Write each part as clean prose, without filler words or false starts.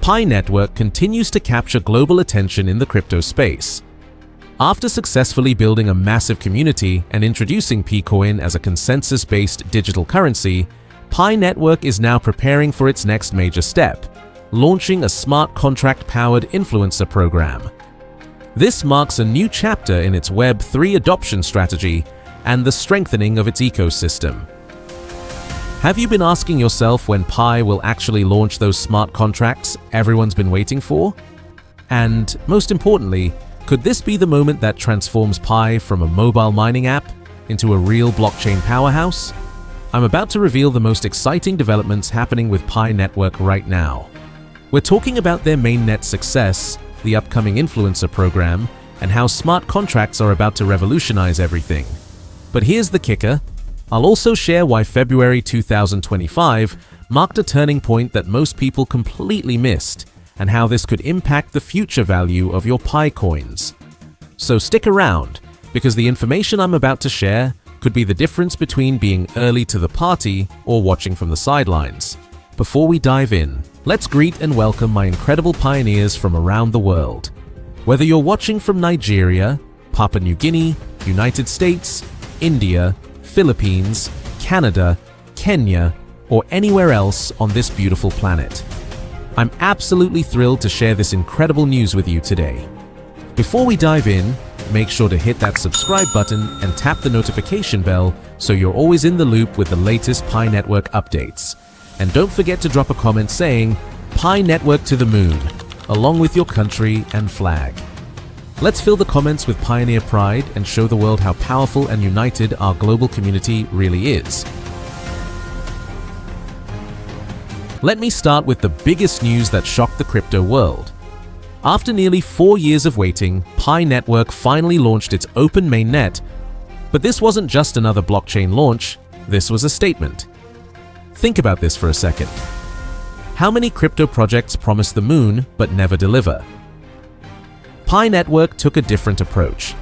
Pi Network continues to capture global attention in the crypto space. After successfully building a massive community and introducing PiCoin as a consensus-based digital currency, Pi Network is now preparing for its next major step, launching a smart contract-powered influencer program. This marks a new chapter in its Web3 adoption strategy and the strengthening of its ecosystem. Have you been asking yourself when Pi will actually launch those smart contracts everyone's been waiting for? And most importantly, could this be the moment that transforms Pi from a mobile mining app into a real blockchain powerhouse? I'm about to reveal the most exciting developments happening with Pi Network right now. We're talking about their mainnet success, the upcoming influencer program, and how smart contracts are about to revolutionize everything. But here's the kicker. I'll also share why February 2025 marked a turning point that most people completely missed, and how this could impact the future value of your Pi coins. So stick around, because the information I'm about to share could be the difference between being early to the party or watching from the sidelines. Before we dive in, let's greet and welcome my incredible pioneers from around the world. Whether you're watching from Nigeria, Papua New Guinea, United States, India, Philippines, Canada, Kenya, or anywhere else on this beautiful planet, I'm absolutely thrilled to share this incredible news with you today. Before we dive in, make sure to hit that subscribe button and tap the notification bell so you're always in the loop with the latest Pi Network updates. And don't forget to drop a comment saying, Pi Network to the moon, along with your country and flag. Let's fill the comments with pioneer pride and show the world how powerful and united our global community really is. Let me start with the biggest news that shocked the crypto world. After nearly 4 years of waiting, Pi Network finally launched its open mainnet. But this wasn't just another blockchain launch, this was a statement. Think about this for a second. How many crypto projects promise the moon but never deliver? Pi Network took a different approach.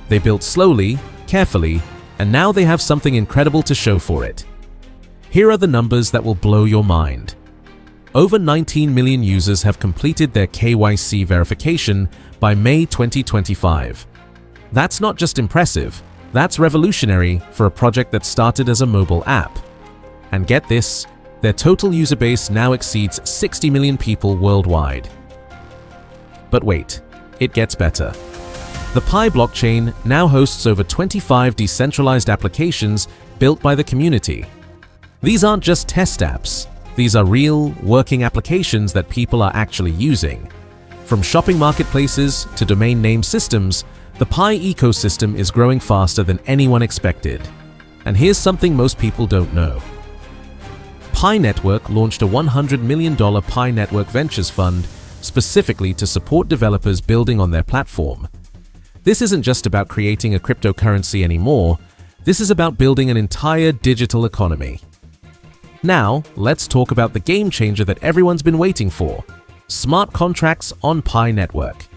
They built slowly, carefully, and now they have something incredible to show for it. Here are the numbers that will blow your mind. Over 19 million users have completed their KYC verification by May 2025. That's not just impressive, that's revolutionary for a project that started as a mobile app. And get this, their total user base now exceeds 60 million people worldwide. But wait, it gets better. The Pi blockchain now hosts over 25 decentralized applications built by the community. These aren't just test apps, these are real, working applications that people are actually using. From shopping marketplaces to domain name systems, the Pi ecosystem is growing faster than anyone expected. And here's something most people don't know. Pi Network launched a $100 million Pi Network Ventures Fund specifically to support developers building on their platform. This isn't just about creating a cryptocurrency anymore, this is about building an entire digital economy. Now, let's talk about the game changer that everyone's been waiting for: smart contracts on Pi Network.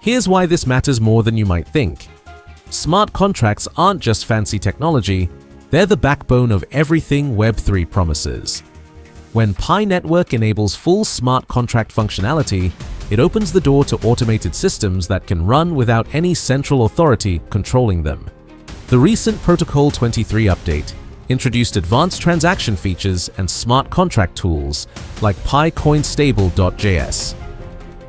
Here's why this matters more than you might think. Smart contracts aren't just fancy technology, they're the backbone of everything Web3 promises. When Pi Network enables full smart contract functionality, it opens the door to automated systems that can run without any central authority controlling them. The recent Protocol 23 update introduced advanced transaction features and smart contract tools like PiCoin stable.js.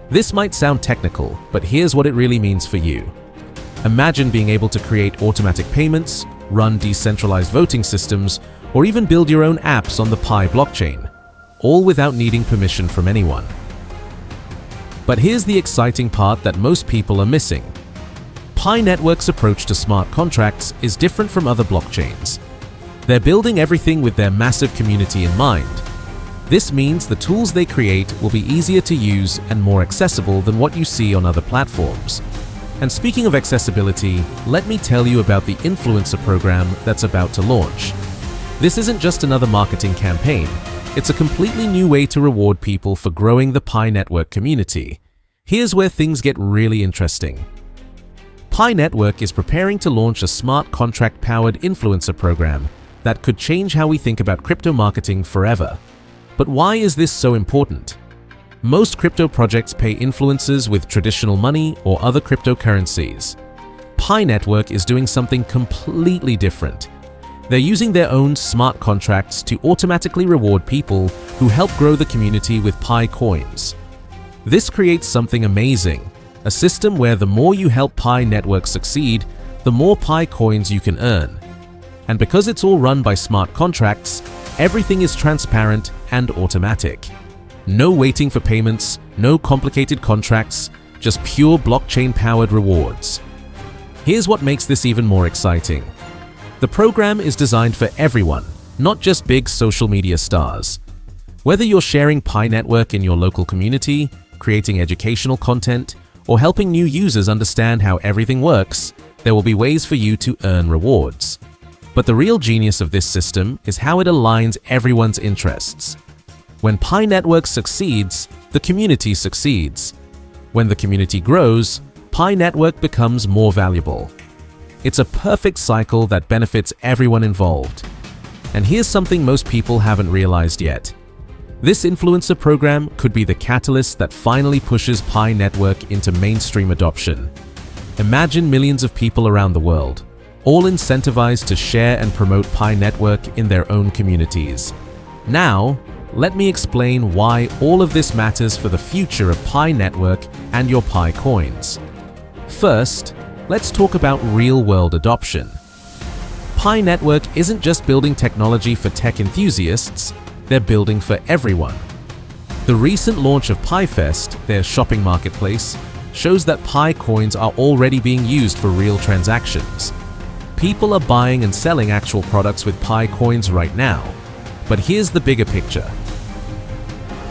This might sound technical, but here's what it really means for you. Imagine being able to create automatic payments, run decentralized voting systems, or even build your own apps on the Pi blockchain, all without needing permission from anyone. But here's the exciting part that most people are missing. Pi Network's approach to smart contracts is different from other blockchains. They're building everything with their massive community in mind. This means the tools they create will be easier to use and more accessible than what you see on other platforms. And speaking of accessibility, let me tell you about the influencer program that's about to launch. This isn't just another marketing campaign, it's a completely new way to reward people for growing the Pi Network community. Here's where things get really interesting. Pi Network is preparing to launch a smart contract-powered influencer program that could change how we think about crypto marketing forever. But why is this so important? Most crypto projects pay influencers with traditional money or other cryptocurrencies. Pi Network is doing something completely different. They're using their own smart contracts to automatically reward people who help grow the community with PiCoins. This creates something amazing, a system where the more you help Pi Network succeed, the more PiCoins you can earn. And because it's all run by smart contracts, everything is transparent and automatic. No waiting for payments, no complicated contracts, just pure blockchain-powered rewards. Here's what makes this even more exciting. The program is designed for everyone, not just big social media stars. Whether you're sharing Pi Network in your local community, creating educational content, or helping new users understand how everything works, there will be ways for you to earn rewards. But the real genius of this system is how it aligns everyone's interests. When Pi Network succeeds, the community succeeds. When the community grows, Pi Network becomes more valuable. It's a perfect cycle that benefits everyone involved. And here's something most people haven't realized yet. This influencer program could be the catalyst that finally pushes Pi Network into mainstream adoption. Imagine millions of people around the world, all incentivized to share and promote Pi Network in their own communities. Now, let me explain why all of this matters for the future of Pi Network and your PiCoins. First, let's talk about real-world adoption. Pi Network isn't just building technology for tech enthusiasts, they're building for everyone. The recent launch of PiFest, their shopping marketplace, shows that PiCoins are already being used for real transactions. People are buying and selling actual products with PiCoins right now. But here's the bigger picture.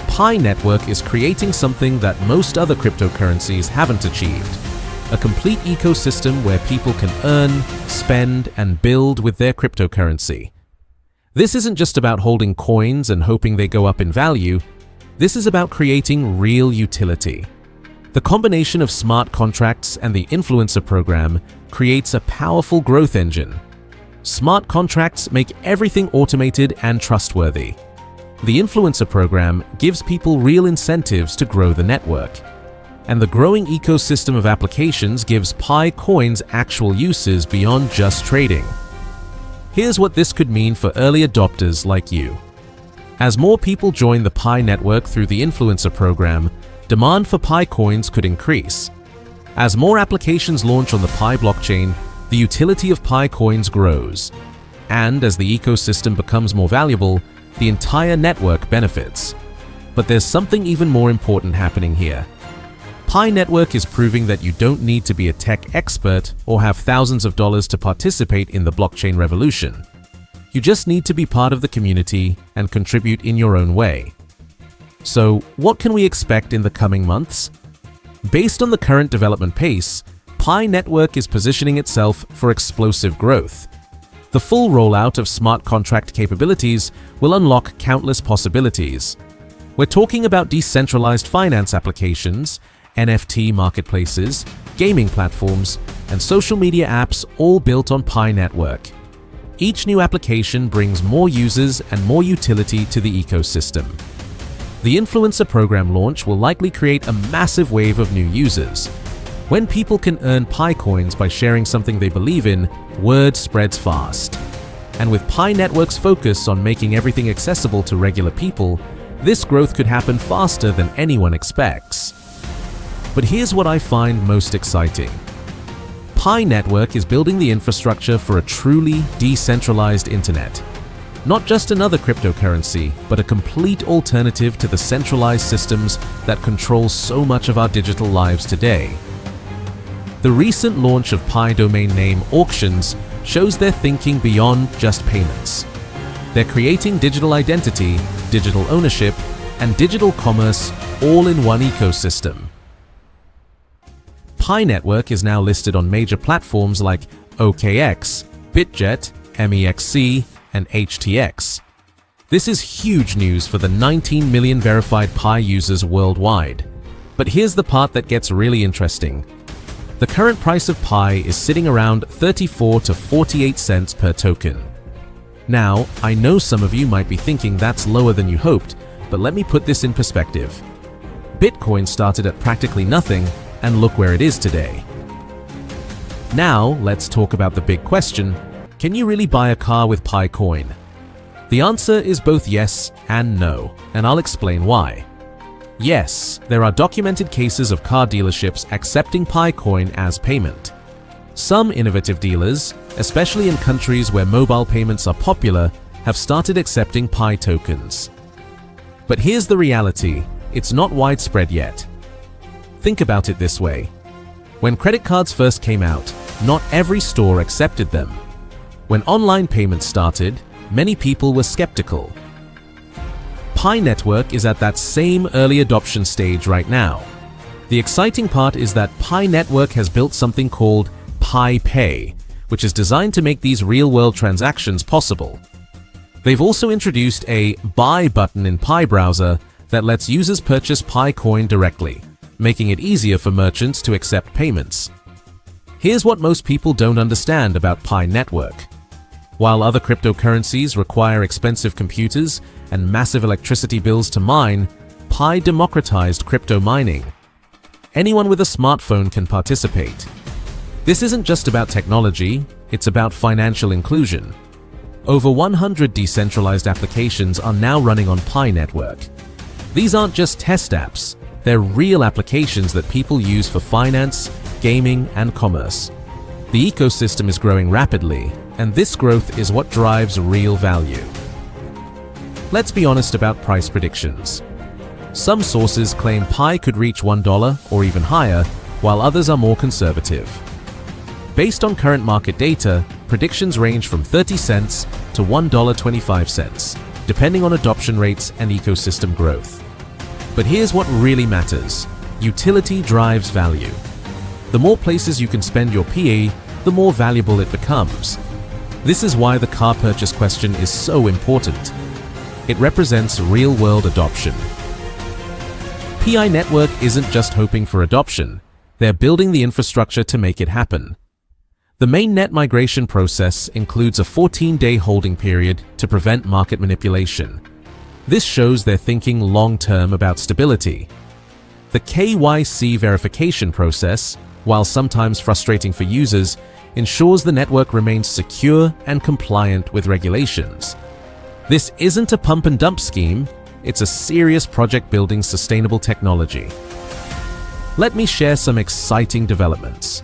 Pi Network is creating something that most other cryptocurrencies haven't achieved. A complete ecosystem where people can earn, spend, and build with their cryptocurrency. This isn't just about holding coins and hoping they go up in value. This is about creating real utility. The combination of smart contracts and the influencer program creates a powerful growth engine. Smart contracts make everything automated and trustworthy. The influencer program gives people real incentives to grow the network. And the growing ecosystem of applications gives PiCoins actual uses beyond just trading. Here's what this could mean for early adopters like you. As more people join the Pi Network through the influencer program, demand for PiCoins could increase. As more applications launch on the Pi blockchain, the utility of PiCoins grows. And as the ecosystem becomes more valuable, the entire network benefits. But there's something even more important happening here. Pi Network is proving that you don't need to be a tech expert or have thousands of dollars to participate in the blockchain revolution. You just need to be part of the community and contribute in your own way. So, what can we expect in the coming months? Based on the current development pace, Pi Network is positioning itself for explosive growth. The full rollout of smart contract capabilities will unlock countless possibilities. We're talking about decentralized finance applications, NFT marketplaces, gaming platforms, and social media apps all built on Pi Network. Each new application brings more users and more utility to the ecosystem. The influencer program launch will likely create a massive wave of new users. When people can earn PiCoins by sharing something they believe in, word spreads fast. And with Pi Network's focus on making everything accessible to regular people, this growth could happen faster than anyone expects. But here's what I find most exciting. Pi Network is building the infrastructure for a truly decentralized internet. Not just another cryptocurrency, but a complete alternative to the centralized systems that control so much of our digital lives today. The recent launch of Pi domain name auctions shows they're thinking beyond just payments. They're creating digital identity, digital ownership, and digital commerce all in one ecosystem. Pi Network is now listed on major platforms like OKX, Bitget, MEXC, and HTX. This is huge news for the 19 million verified Pi users worldwide. But here's the part that gets really interesting. The current price of Pi is sitting around 34 to 48 cents per token. Now, I know some of you might be thinking that's lower than you hoped, but let me put this in perspective. Bitcoin started at practically nothing, and look where it is today. Now, let's talk about the big question: can you really buy a car with PiCoin? The answer is both yes and no, and I'll explain why. Yes, there are documented cases of car dealerships accepting PiCoin as payment. Some innovative dealers, especially in countries where mobile payments are popular, have started accepting Pi tokens. But here's the reality: it's not widespread yet. Think about it this way. When credit cards first came out, not every store accepted them. When online payments started, many people were skeptical. Pi Network is at that same early adoption stage right now. The exciting part is that Pi Network has built something called PiPay, which is designed to make these real-world transactions possible. They've also introduced a buy button in Pi browser that lets users purchase PiCoin directly, making it easier for merchants to accept payments. Here's what most people don't understand about Pi Network. While other cryptocurrencies require expensive computers and massive electricity bills to mine, Pi democratized crypto mining. Anyone with a smartphone can participate. This isn't just about technology, it's about financial inclusion. Over 100 decentralized applications are now running on Pi Network. These aren't just test apps, they're real applications that people use for finance, gaming, and commerce. The ecosystem is growing rapidly, and this growth is what drives real value. Let's be honest about price predictions. Some sources claim Pi could reach $1 or even higher, while others are more conservative. Based on current market data, predictions range from 30 cents to $1.25, depending on adoption rates and ecosystem growth. But here's what really matters: utility drives value. The more places you can spend your PE, the more valuable it becomes. This is why the car purchase question is so important. It represents real-world adoption. Pi Network isn't just hoping for adoption, they're building the infrastructure to make it happen. The mainnet migration process includes a 14-day holding period to prevent market manipulation. This shows they're thinking long-term about stability. The KYC verification process, while sometimes frustrating for users, ensures the network remains secure and compliant with regulations. This isn't a pump-and-dump scheme, it's a serious project building sustainable technology. Let me share some exciting developments.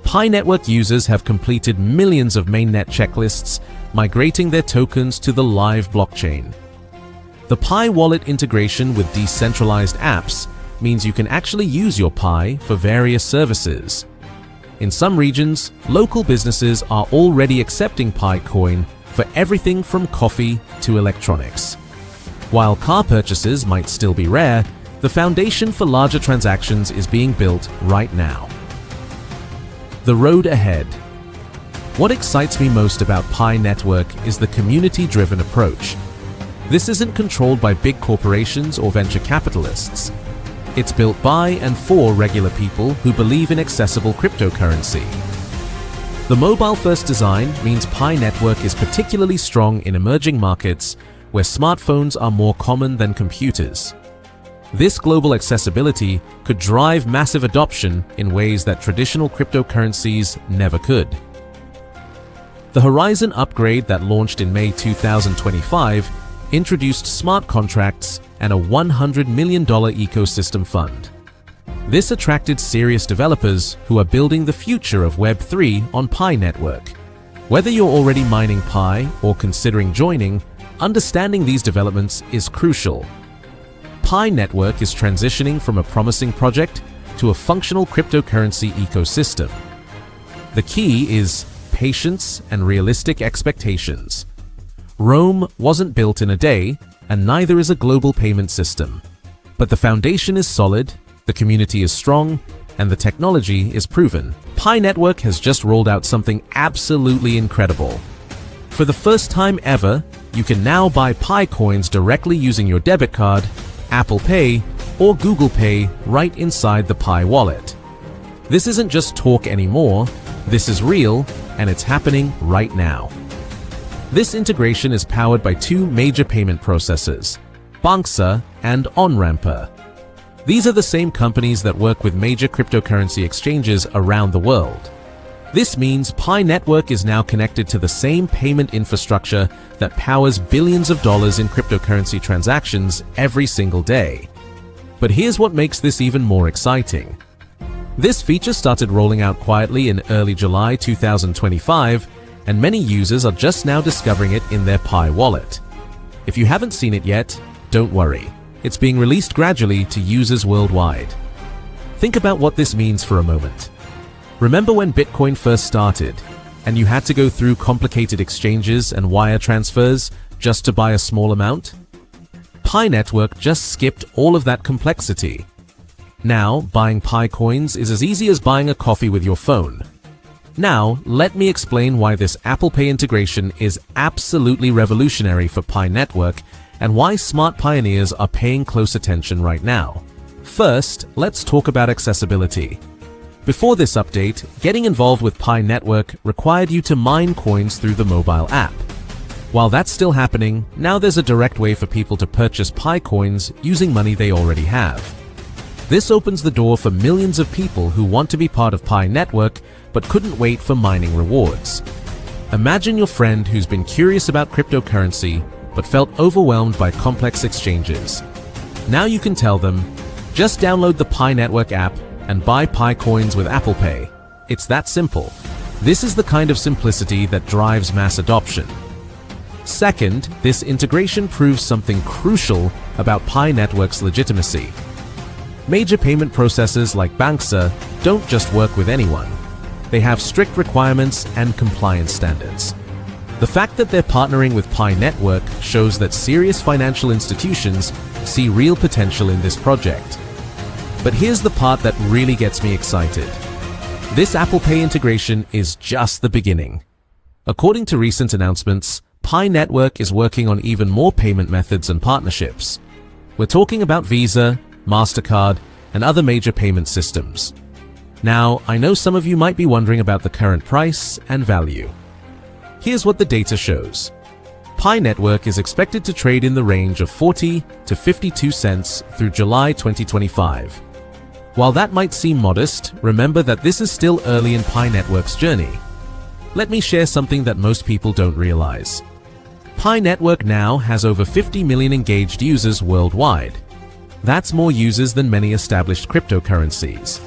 Pi Network users have completed millions of mainnet checklists, migrating their tokens to the live blockchain. The Pi wallet integration with decentralized apps means you can actually use your Pi for various services. In some regions, local businesses are already accepting PiCoin for everything from coffee to electronics. While car purchases might still be rare, the foundation for larger transactions is being built right now. The road ahead. What excites me most about Pi Network is the community-driven approach. This isn't controlled by big corporations or venture capitalists. It's built by and for regular people who believe in accessible cryptocurrency. The mobile-first design means Pi Network is particularly strong in emerging markets where smartphones are more common than computers. This global accessibility could drive massive adoption in ways that traditional cryptocurrencies never could. The Horizon upgrade that launched in May 2025 introduced smart contracts and a $100 million ecosystem fund. This attracted serious developers who are building the future of Web3 on Pi Network. Whether you're already mining Pi or considering joining, understanding these developments is crucial. Pi Network is transitioning from a promising project to a functional cryptocurrency ecosystem. The key is patience and realistic expectations. Rome wasn't built in a day, and neither is a global payment system. But the foundation is solid, the community is strong, and the technology is proven. Pi Network has just rolled out something absolutely incredible. For the first time ever, you can now buy Pi coins directly using your debit card, Apple Pay, or Google Pay right inside the Pi wallet. This isn't just talk anymore, this is real, and it's happening right now. This integration is powered by two major payment processors, Banxa and OnRamper. These are the same companies that work with major cryptocurrency exchanges around the world. This means Pi Network is now connected to the same payment infrastructure that powers billions of dollars in cryptocurrency transactions every single day. But here's what makes this even more exciting. This feature started rolling out quietly in early July 2025, and many users are just now discovering it in their Pi wallet. If you haven't seen it yet, don't worry. It's being released gradually to users worldwide. Think about what this means for a moment. Remember when Bitcoin first started, and you had to go through complicated exchanges and wire transfers just to buy a small amount? Pi Network just skipped all of that complexity. Now, buying PiCoins is as easy as buying a coffee with your phone. Now, let me explain why this Apple Pay integration is absolutely revolutionary for Pi Network and why smart pioneers are paying close attention right now. First, let's talk about accessibility. Before this update, getting involved with Pi Network required you to mine coins through the mobile app. While that's still happening, now there's a direct way for people to purchase PiCoins using money they already have. This opens the door for millions of people who want to be part of Pi Network but couldn't wait for mining rewards. Imagine your friend who's been curious about cryptocurrency but felt overwhelmed by complex exchanges. Now you can tell them, just download the Pi Network app and buy PiCoins with Apple Pay. It's that simple. This is the kind of simplicity that drives mass adoption. Second, this integration proves something crucial about Pi Network's legitimacy. Major payment processors like Banxa don't just work with anyone. They have strict requirements and compliance standards. The fact that they're partnering with Pi Network shows that serious financial institutions see real potential in this project. But here's the part that really gets me excited. This Apple Pay integration is just the beginning. According to recent announcements, Pi Network is working on even more payment methods and partnerships. We're talking about Visa, MasterCard, and other major payment systems. Now, I know some of you might be wondering about the current price and value. Here's what the data shows. Pi Network is expected to trade in the range of 40 to 52 cents through July 2025. While that might seem modest, remember that this is still early in Pi Network's journey. Let me share something that most people don't realize. Pi Network now has over 50 million engaged users worldwide. That's more users than many established cryptocurrencies.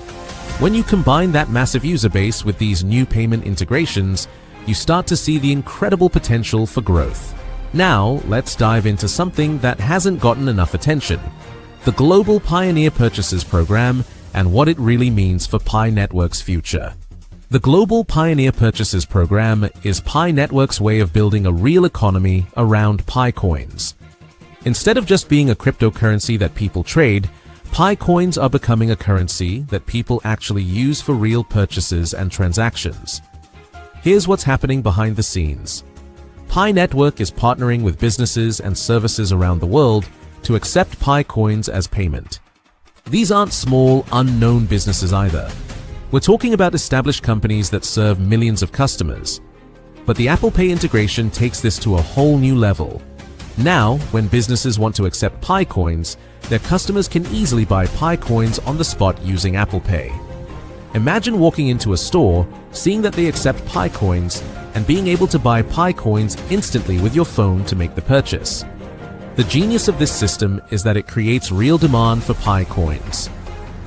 When you combine that massive user base with these new payment integrations, you start to see the incredible potential for growth. Now, let's dive into something that hasn't gotten enough attention: the Global Pioneer Purchases Program and what it really means for Pi Network's future. The Global Pioneer Purchases Program is Pi Network's way of building a real economy around PiCoins. Instead of just being a cryptocurrency that people trade, PiCoins are becoming a currency that people actually use for real purchases and transactions. Here's what's happening behind the scenes. Pi Network is partnering with businesses and services around the world to accept PiCoins as payment. These aren't small, unknown businesses either. We're talking about established companies that serve millions of customers. But the Apple Pay integration takes this to a whole new level. Now, when businesses want to accept PiCoins, their customers can easily buy PiCoins on the spot using Apple Pay. Imagine walking into a store, seeing that they accept PiCoins, and being able to buy PiCoins instantly with your phone to make the purchase. The genius of this system is that it creates real demand for PiCoins.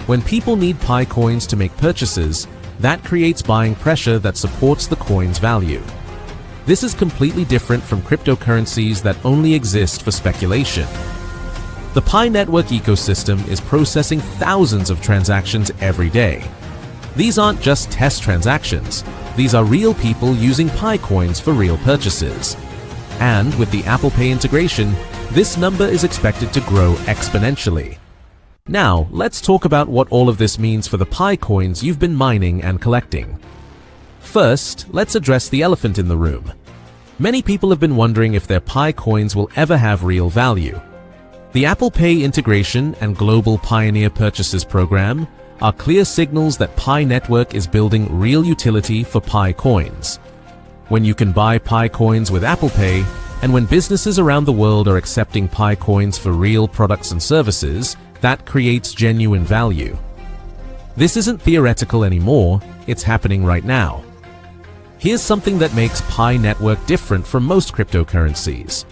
When people need PiCoins to make purchases, that creates buying pressure that supports the coin's value. This is completely different from cryptocurrencies that only exist for speculation. The Pi Network ecosystem is processing thousands of transactions every day. These aren't just test transactions. These are real people using PiCoins for real purchases. And with the Apple Pay integration, this number is expected to grow exponentially. Now, let's talk about what all of this means for the PiCoins you've been mining and collecting. First, let's address the elephant in the room. Many people have been wondering if their PiCoins will ever have real value. The Apple Pay integration and Global Pioneer Purchases Program are clear signals that Pi Network is building real utility for PiCoins. When you can buy PiCoins with Apple Pay, and when businesses around the world are accepting PiCoins for real products and services, that creates genuine value. This isn't theoretical anymore, it's happening right now. Here's something that makes Pi Network different from most cryptocurrencies.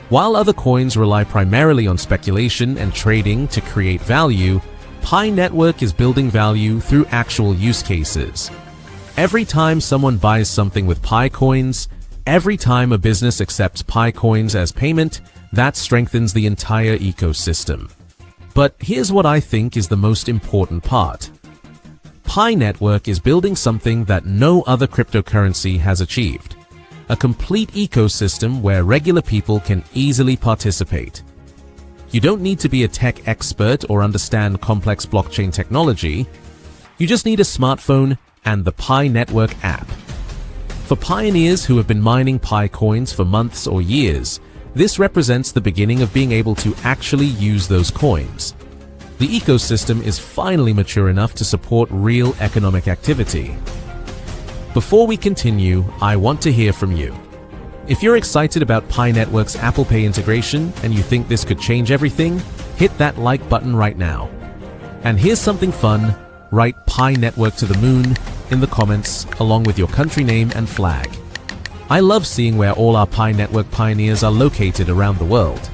While other coins rely primarily on speculation and trading to create value, Pi Network is building value through actual use cases. Every time someone buys something with PiCoins, every time a business accepts PiCoins as payment, that strengthens the entire ecosystem. But here's what I think is the most important part. Pi Network is building something that no other cryptocurrency has achieved. A complete ecosystem where regular people can easily participate. You don't need to be a tech expert or understand complex blockchain technology. You just need a smartphone and the Pi Network app. For pioneers who have been mining PiCoins for months or years, this represents the beginning of being able to actually use those coins. The ecosystem is finally mature enough to support real economic activity. Before we continue, I want to hear from you. If you're excited about Pi Network's Apple Pay integration and you think this could change everything, hit that like button right now. And here's something fun, write Pi Network to the moon in the comments along with your country name and flag. I love seeing where all our Pi Network pioneers are located around the world.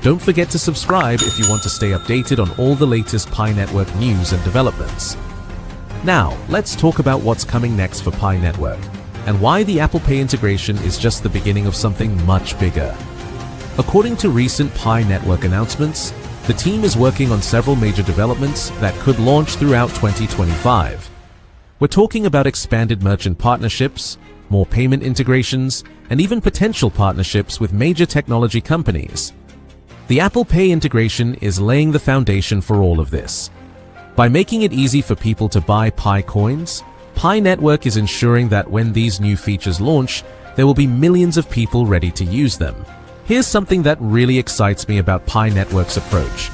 Don't forget to subscribe if you want to stay updated on all the latest Pi Network news and developments. Now, let's talk about what's coming next for Pi Network, and why the Apple Pay integration is just the beginning of something much bigger. According to recent Pi Network announcements, the team is working on several major developments that could launch throughout 2025. We're talking about expanded merchant partnerships, more payment integrations, and even potential partnerships with major technology companies. The Apple Pay integration is laying the foundation for all of this. By making it easy for people to buy PiCoins, Pi Network is ensuring that when these new features launch, there will be millions of people ready to use them. Here's something that really excites me about Pi Network's approach.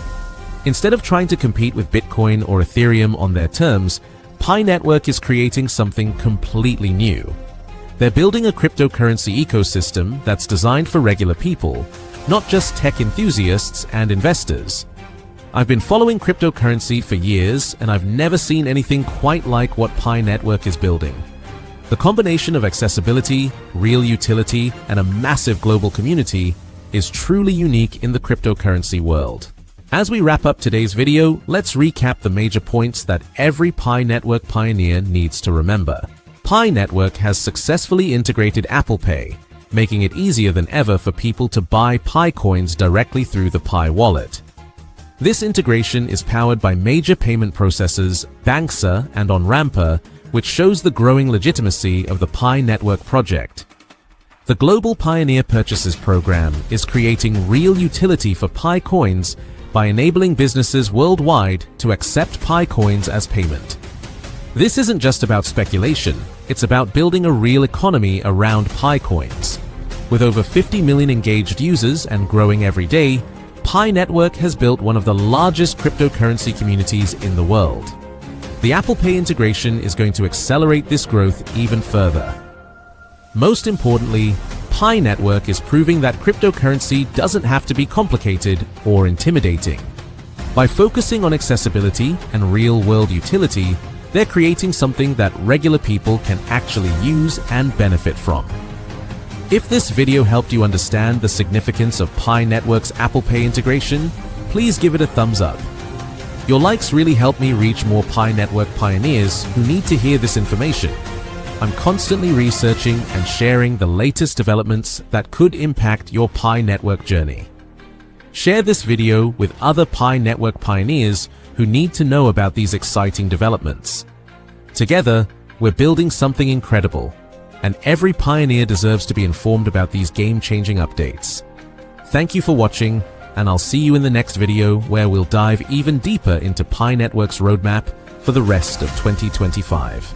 Instead of trying to compete with Bitcoin or Ethereum on their terms, Pi Network is creating something completely new. They're building a cryptocurrency ecosystem that's designed for regular people, not just tech enthusiasts and investors. I've been following cryptocurrency for years, and I've never seen anything quite like what Pi Network is building. The combination of accessibility, real utility, and a massive global community is truly unique in the cryptocurrency world. As we wrap up today's video, let's recap the major points that every Pi Network pioneer needs to remember. Pi Network has successfully integrated Apple Pay, making it easier than ever for people to buy PiCoins directly through the Pi wallet. This integration is powered by major payment processors, Banxa and OnRamper, which shows the growing legitimacy of the Pi Network project. The Global Pioneer Purchases Program is creating real utility for PiCoins by enabling businesses worldwide to accept PiCoins as payment. This isn't just about speculation, it's about building a real economy around PiCoins. With over 50 million engaged users and growing every day, Pi Network has built one of the largest cryptocurrency communities in the world. The Apple Pay integration is going to accelerate this growth even further. Most importantly, Pi Network is proving that cryptocurrency doesn't have to be complicated or intimidating. By focusing on accessibility and real-world utility, they're creating something that regular people can actually use and benefit from. If this video helped you understand the significance of Pi Network's Apple Pay integration, please give it a thumbs up. Your likes really help me reach more Pi Network pioneers who need to hear this information. I'm constantly researching and sharing the latest developments that could impact your Pi Network journey. Share this video with other Pi Network pioneers who need to know about these exciting developments. Together, we're building something incredible, and every pioneer deserves to be informed about these game-changing updates. Thank you for watching, and I'll see you in the next video where we'll dive even deeper into Pi Network's roadmap for the rest of 2025.